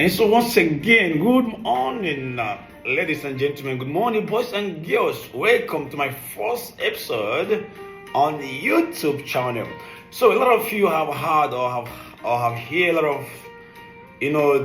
And so once again, good morning, ladies and gentlemen. Good morning, boys and girls. Welcome to my first episode on the YouTube channel. So a lot of you have heard or have heard a lot of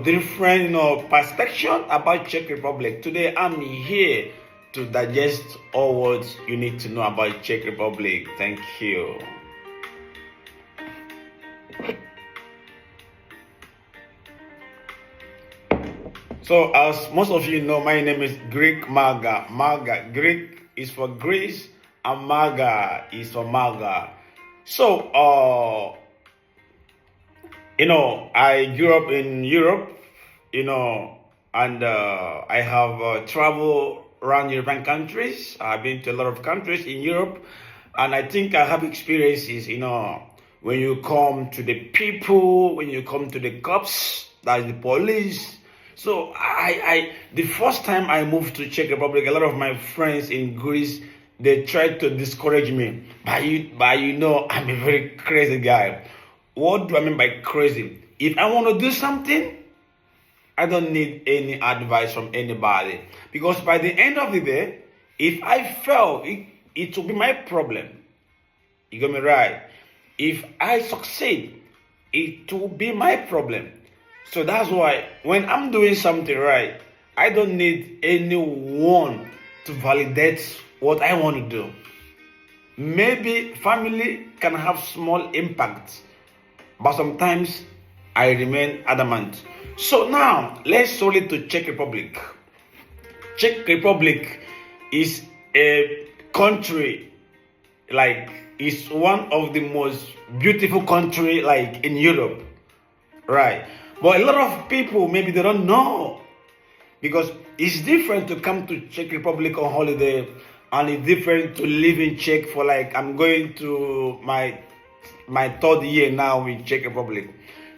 different perspective about Czech Republic. Today I'm here to digest all what you need to know about Czech Republic. Thank you. So, as most of you know, my name is Greek Maga. Greek is for Greece, and Maga is for Maga. So, I grew up in Europe, and I have traveled around European countries. I've been to a lot of countries in Europe, and I think I have experiences, when you come to the people, when you come to the cops, that's the police. So the first time I moved to Czech Republic, a lot of my friends in Greece, they tried to discourage me. But I'm a very crazy guy. What do I mean by crazy? If I want to do something, I don't need any advice from anybody. Because by the end of the day, if I fail, it will be my problem. You got me right? If I succeed, it will be my problem. So that's why when I'm doing something right, I don't need anyone to validate what I want to do. Maybe family can have small impact, but sometimes I remain adamant. So now let's solve to Czech Republic. Czech Republic is a country, it's one of the most beautiful country in Europe, right? But a lot of people, maybe they don't know, because it's different to come to Czech Republic on holiday, and it's different to live in Czech for I'm going to my third year now in Czech Republic.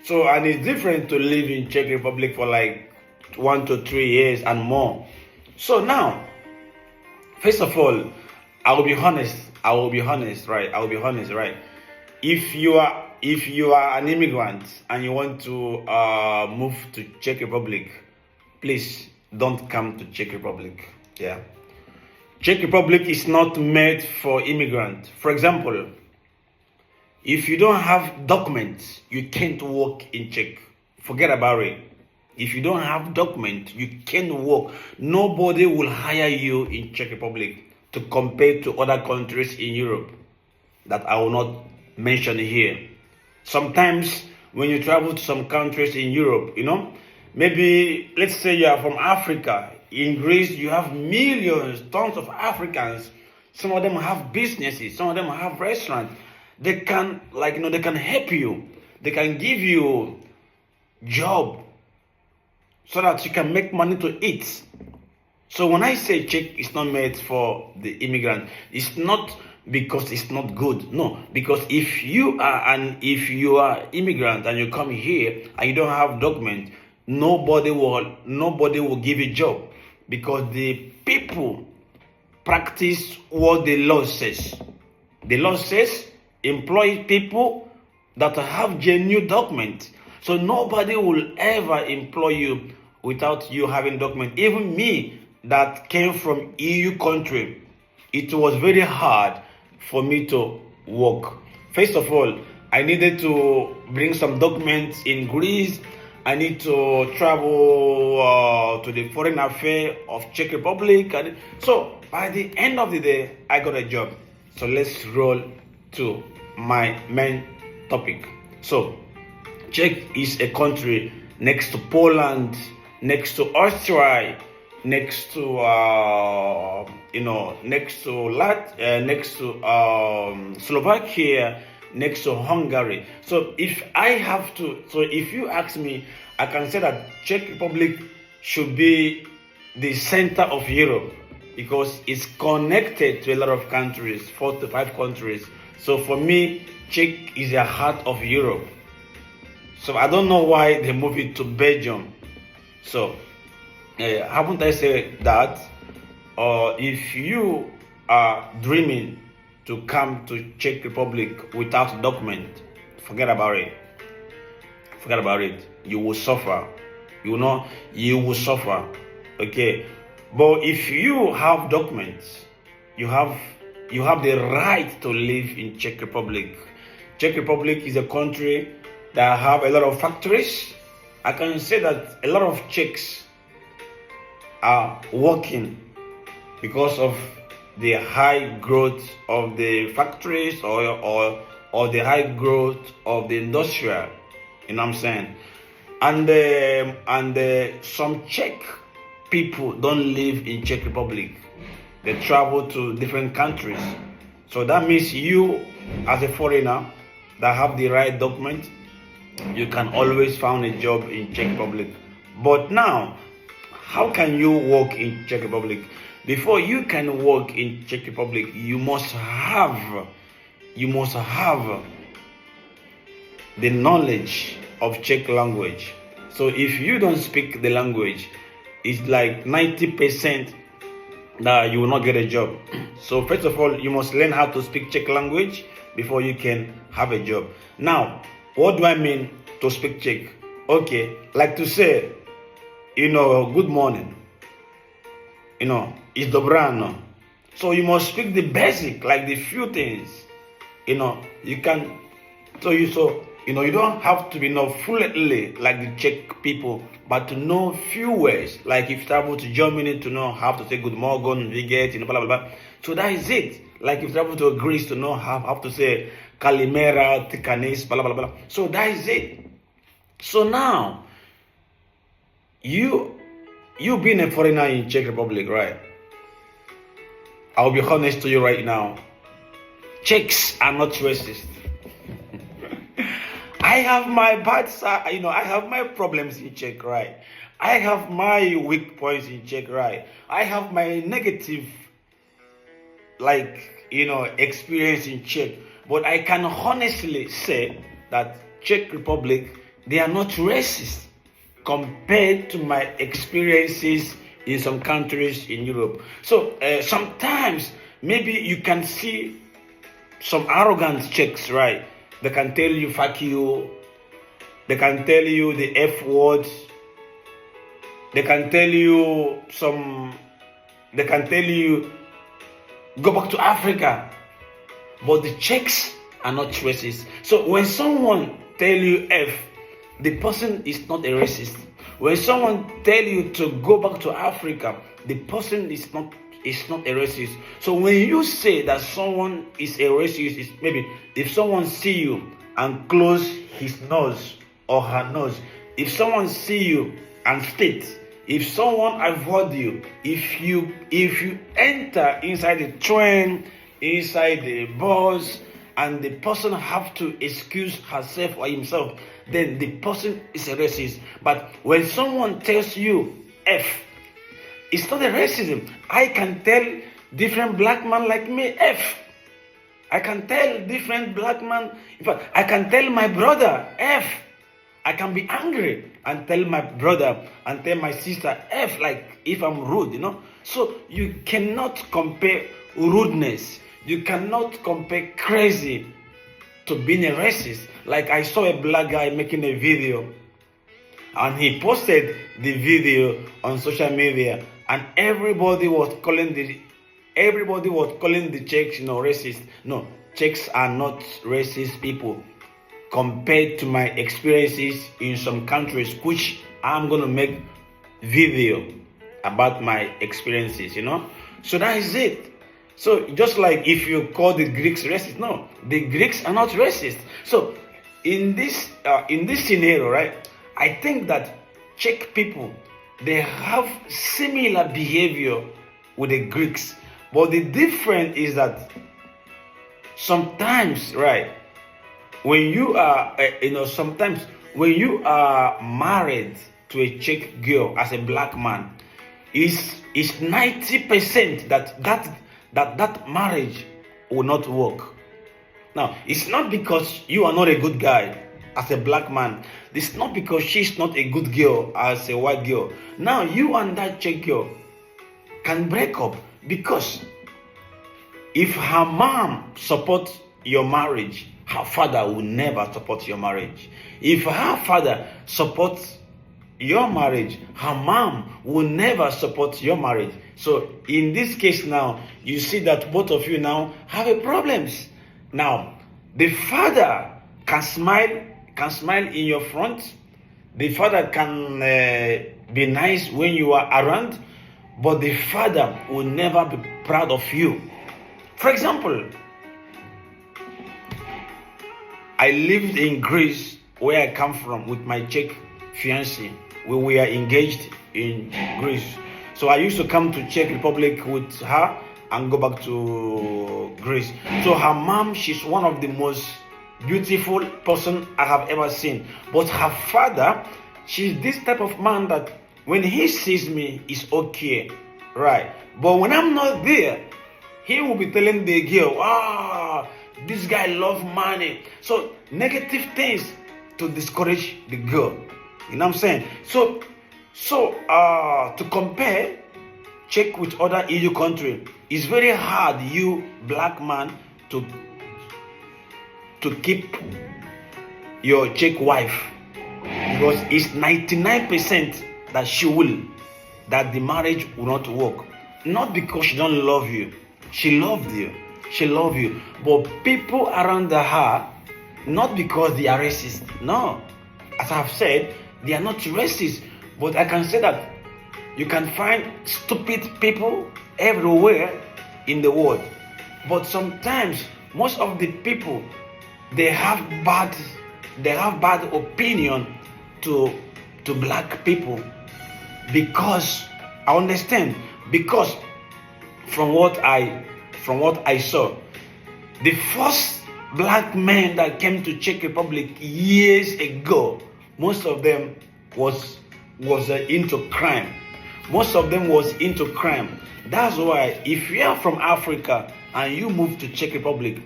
So, and it's different to live in Czech Republic for 1 to 3 years and more. So now, first of all, I will be honest, right? If you are an immigrant and you want to move to Czech Republic, please don't come to Czech Republic. Yeah, Czech Republic is not made for immigrants. For example, if you don't have documents, you can't work in Czech. Forget about it. If you don't have documents, you can't work. Nobody will hire you in Czech Republic to compare to other countries in Europe that I will not mention here. Sometimes when you travel to some countries in Europe, maybe let's say you are from Africa. In Greece, you have millions, tons of Africans. Some of them have businesses. Some of them have restaurants. They can, they can help you. They can give you job so that you can make money to eat. So when I say Czech is not made for the immigrant, it's not because it's not good. No, because if you are immigrant and you come here and you don't have document, nobody will give you job, because the people practice what the law says. The law says employ people that have genuine document. So nobody will ever employ you without you having document. Even me that came from EU country, it was very hard for me to work. First of all, I needed to bring some documents in Greece. I need to travel to the foreign affairs of Czech Republic. So by the end of the day, I got a job. So let's roll to my main topic. So Czech is a country next to Poland, next to Austria, next to Slovakia, next to Hungary. So if you ask me, I can say that Czech Republic should be the center of Europe, because it's connected to a lot of countries, 4 to 5 countries. So for me, Czech is the heart of Europe. So I don't know why they moved it to Belgium. So haven't I said that? If you are dreaming to come to Czech Republic without document, forget about it. You will suffer. you will suffer. Okay, but if you have documents, you have the right to live in Czech Republic. Czech Republic is a country that have a lot of factories. I can say that a lot of Czechs are working because of the high growth of the factories or the high growth of the industrial. You know what I'm saying? And some Czech people don't live in Czech Republic. They travel to different countries. So that means you, as a foreigner that have the right document, you can always find a job in Czech Republic. But now, how can you work in Czech Republic? Before you can work in Czech Republic, you must have the knowledge of Czech language. So if you don't speak the language, it's like 90% that you will not get a job. So first of all, you must learn how to speak Czech language before you can have a job. Now, what do I mean to speak Czech? Okay, like to say, good morning. It's dobrano. So you must speak the basic, like the few things. You can. You don't have to be fluently like the Czech people, but to know few words. Like if you travel to Germany, to know how to say good morning, we get, blah blah blah. So that is it. Like if you travel to Greece, to know how to say kalimera, tikanis, blah blah blah. So that is it. So now, you being a foreigner in Czech Republic, right? I'll be honest to you right now. Czechs are not racist. I have my bad side, I have my problems in Czech, right? I have my weak points in Czech, right? I have my negative, experience in Czech. But I can honestly say that Czech Republic, they are not racist compared to my experiences in some countries in Europe. So sometimes maybe you can see some arrogant Czechs, right? They can tell you fuck you. They can tell you the F words. They can tell you go back to Africa. But the Czechs are not racist. So when someone tell you F, the person is not a racist. When someone tell you to go back to Africa, the person is not a racist. So when you say that someone is a racist, it's maybe if someone see you and close his nose or her nose, if someone see you and spit, if someone avoid you, if you enter inside the train, inside the bus, and the person have to excuse herself or himself, then the person is a racist. But when someone tells you F, it's not a racism. I can tell different black man like me F. I can tell different black man. In fact, I can tell my brother F. I can be angry and tell my brother and tell my sister F, like if I'm rude, So you cannot compare rudeness. You cannot compare crazy to being a racist. Like I saw a black guy making a video, and he posted the video on social media, and everybody was calling the Czechs, racist. No, Czechs are not racist people compared to my experiences in some countries, which I'm gonna make video about my experiences, So that is it. So just like if you call the Greeks racist, no, the Greeks are not racist. So in this scenario, right, I think that Czech people, they have similar behavior with the Greeks, but the difference is that sometimes, right, when you are, sometimes when you are married to a Czech girl as a black man, it's 90% that marriage will not work. Now, it's not because you are not a good guy as a black man. It's not because she's not a good girl as a white girl. Now, you and that Czech girl can break up because if her mom supports your marriage, her father will never support your marriage. If her father supports your marriage. Her mom will never support your marriage. So in this case now, you see that both of you now have a problems. Now, the father can smile in your front. The father can be nice when you are around, but the father will never be proud of you. For example, I lived in Greece, where I come from, with my Czech fiancée. We were engaged in Greece. So I used to come to Czech Republic with her and go back to Greece. So her mom, she's one of the most beautiful person I have ever seen. But her father, she's this type of man that when he sees me, it's okay, right? But when I'm not there, he will be telling the girl, this guy love money. So negative things to discourage the girl. You know what I'm saying? So to compare Czech with other EU country, it's very hard, you black man, to keep your Czech wife, because it's 99% that the marriage will not work. Not because she don't love you. She loved you. But people around her, not because they are racist. No. As I've said, they are not racist. But I can say that you can find stupid people everywhere in the world. But sometimes most of the people, they have bad opinion to black people, because I understand, because from what I saw, the first black men that came to Czech Republic years ago, most of them was into crime. That's why if you are from Africa and you move to Czech Republic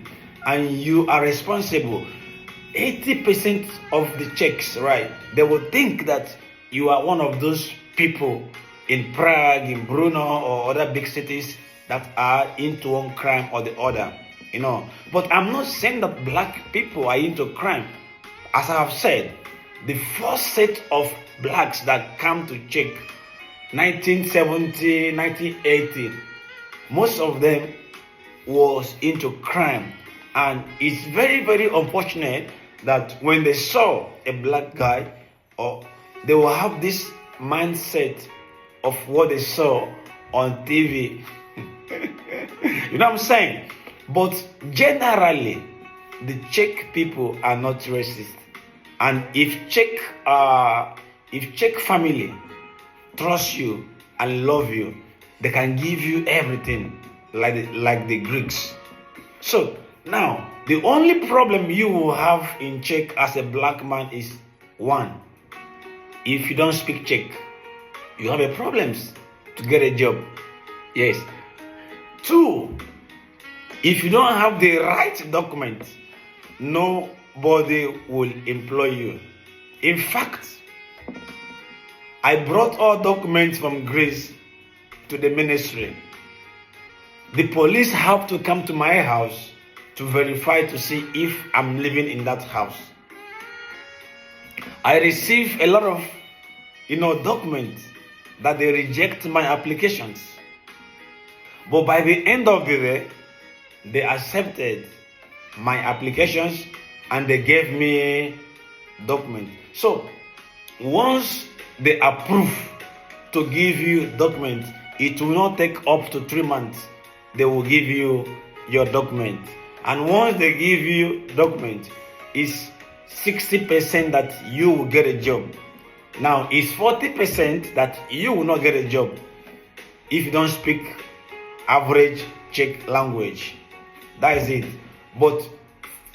and you are responsible, 80% of the Czechs, right, they will think that you are one of those people in Prague, in Brno, or other big cities that are into one crime or the other, But I'm not saying that black people are into crime. As I have said, the first set of blacks that come to Czech, 1970, 1980, most of them was into crime. And it's very, very unfortunate that when they saw a black guy, or they will have this mindset of what they saw on TV. You know what I'm saying? But generally, the Czech people are not racist. And if Czech family trust you and love you, they can give you everything like the Greeks. So now, the only problem you will have in Czech as a black man is, one, if you don't speak Czech, you have a problems to get a job. Yes. Two, if you don't have the right documents, nobody will employ you. In fact, I brought all documents from Greece to the ministry. The police have to come to my house to verify, to see if I'm living in that house. I receive a lot of, documents that they reject my applications. But by the end of the day, they accepted my applications and they gave me documents. So once they approve to give you documents, it will not take up to 3 months. They will give you your document. And once they give you document, it's 60% that you will get a job. Now it's 40% that you will not get a job if you don't speak average Czech language. That is it. But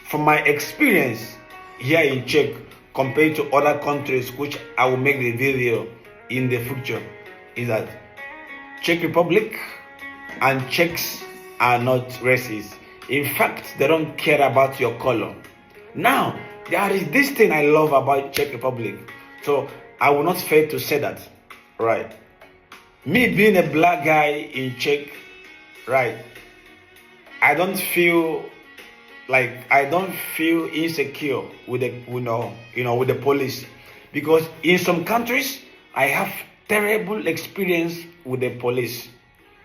from my experience here in Czech, compared to other countries, which I will make the video in the future, is that Czech Republic and Czechs are not racist. In fact, they don't care about your color. Now, there is this thing I love about Czech Republic. So I will not fail to say that, right? Me being a black guy in Czech, right? I don't feel insecure with the police, because in some countries I have terrible experience with the police.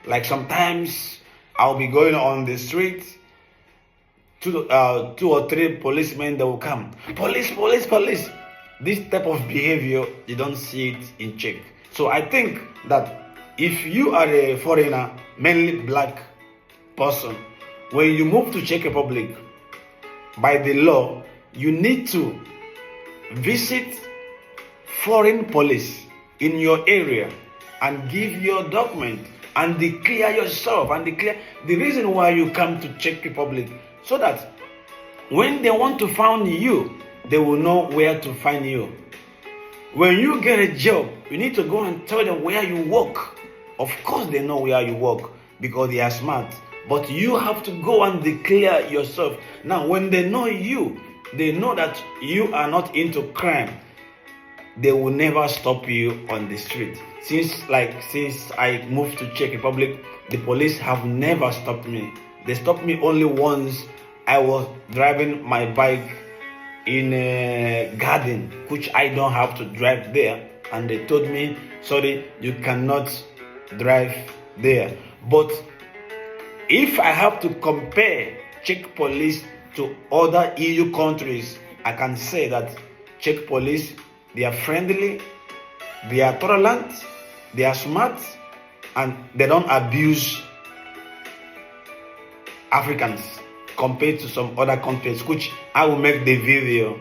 Like sometimes I'll be going on the street, two or three policemen, they will come. Police, police, police. This type of behavior, you don't see it in Czech. So I think that if you are a foreigner, mainly black person, when you move to Czech Republic, by the law, you need to visit foreign police in your area and give your document and declare yourself and declare the reason why you come to Czech Republic, so that when they want to find you, they will know where to find you. When you get a job, you need to go and tell them where you work. Of course they know where you work because they are smart, but you have to go and declare yourself. Now when they know you, they know that you are not into crime, they will never stop you on the street. Since I moved to Czech Republic, the police have never stopped me. They stopped me only once. I was driving my bike in a garden, which I don't have to drive there, and they told me, sorry, you cannot drive there. But if I have to compare Czech police to other EU countries, I can say that Czech police, they are friendly, they are tolerant, they are smart, and they don't abuse Africans compared to some other countries, which I will make the video.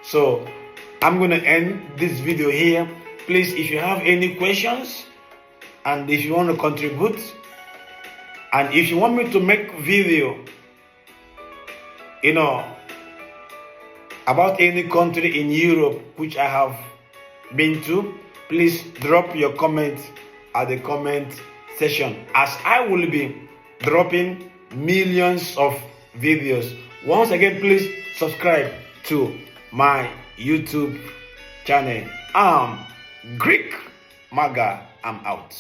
So I'm going to end this video here. Please, if you have any questions and if you want to contribute, and if you want me to make video, about any country in Europe which I have been to, please drop your comment at the comment section, as I will be dropping millions of videos. Once again, please subscribe to my YouTube channel. Greek Maga, I'm out.